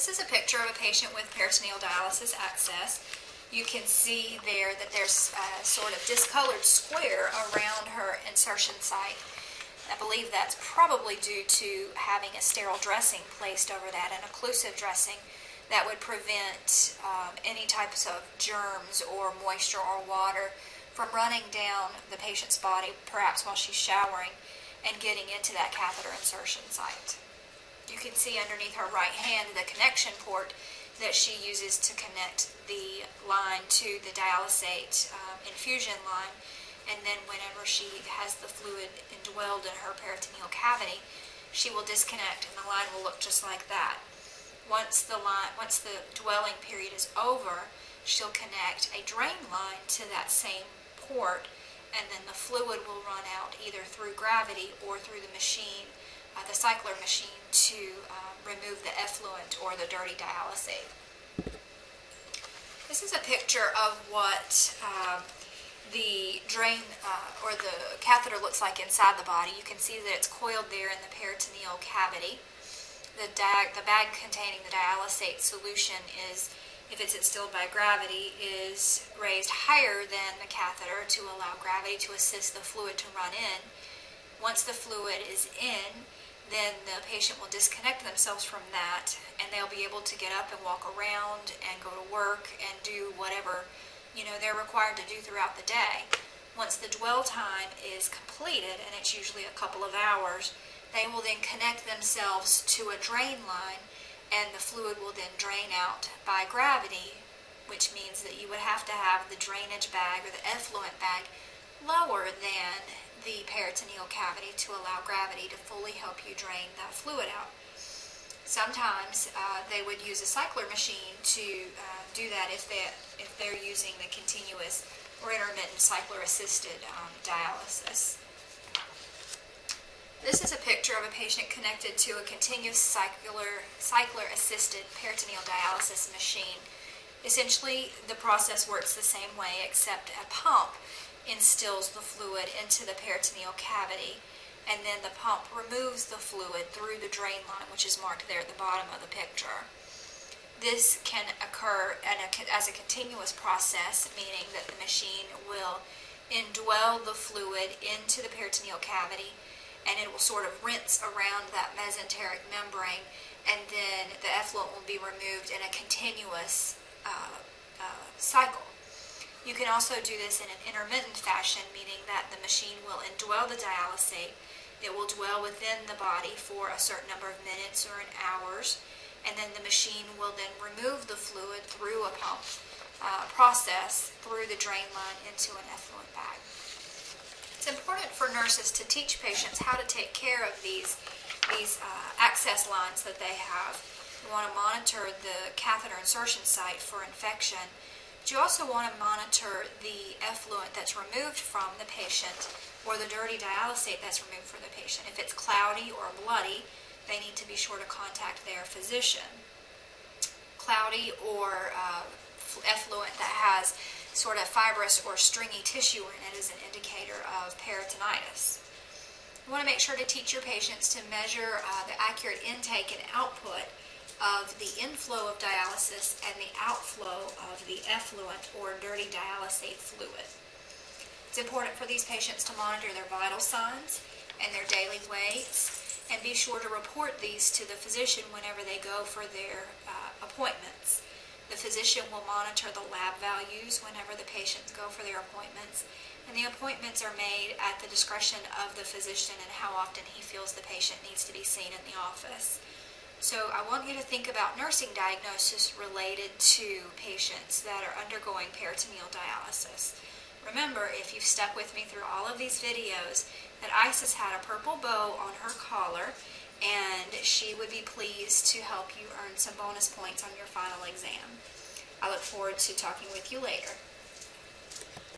This is a picture of a patient with peritoneal dialysis access. You can see there that there's a sort of discolored square around her insertion site. I believe that's probably due to having a sterile dressing placed over that, an occlusive dressing that would prevent any types of germs or moisture or water from running down the patient's body, perhaps while she's showering, and getting into that catheter insertion site. You can see underneath her right hand the connection port that she uses to connect the line to the dialysate infusion line, and then whenever she has the fluid indwelled in her peritoneal cavity, she will disconnect and the line will look just like that. Once the dwelling period is over, she'll connect a drain line to that same port, and then the fluid will run out either through gravity or through the machine, the cycler machine, to remove the effluent or the dirty dialysate. This is a picture of what the drain or the catheter looks like inside the body. You can see that it's coiled there in the peritoneal cavity. The bag containing the dialysate solution is, if it's instilled by gravity, is raised higher than the catheter to allow gravity to assist the fluid to run in. Once the fluid is in, then the patient will disconnect themselves from that, and they'll be able to get up and walk around and go to work and do whatever they're required to do throughout the day. Once the dwell time is completed, and it's usually a couple of hours, they will then connect themselves to a drain line, and the fluid will then drain out by gravity, which means that you would have to have the drainage bag or the effluent bag lower than the peritoneal cavity to allow gravity to fully help you drain that fluid out. Sometimes they would use a cycler machine to do that if they're using the continuous or intermittent cycler-assisted dialysis. This is a picture of a patient connected to a continuous cycler-assisted peritoneal dialysis machine. Essentially, the process works the same way, except a pump instills the fluid into the peritoneal cavity, and then the pump removes the fluid through the drain line, which is marked there at the bottom of the picture. This can occur as a continuous process, meaning that the machine will indwell the fluid into the peritoneal cavity, and it will sort of rinse around that mesenteric membrane, and then the effluent will be removed in a continuous cycle. You can also do this in an intermittent fashion, meaning that the machine will indwell the dialysate. It will dwell within the body for a certain number of minutes or hours, and then the machine will then remove the fluid through a pump process through the drain line into an effluent bag. It's important for nurses to teach patients how to take care of these access lines that they have. You want to monitor the catheter insertion site for infection. But you also want to monitor the effluent that's removed from the patient or the dirty dialysate that's removed from the patient. If it's cloudy or bloody, they need to be sure to contact their physician. Cloudy or effluent that has sort of fibrous or stringy tissue in it is an indicator of peritonitis. You want to make sure to teach your patients to measure the accurate intake and output of the inflow of dialysis and the outflow of the effluent or dirty dialysate fluid. It's important for these patients to monitor their vital signs and their daily weights, and be sure to report these to the physician whenever they go for their appointments. The physician will monitor the lab values whenever the patients go for their appointments, and the appointments are made at the discretion of the physician and how often he feels the patient needs to be seen in the office. So I want you to think about nursing diagnosis related to patients that are undergoing peritoneal dialysis. Remember, if you've stuck with me through all of these videos, that Isis had a purple bow on her collar, and she would be pleased to help you earn some bonus points on your final exam. I look forward to talking with you later.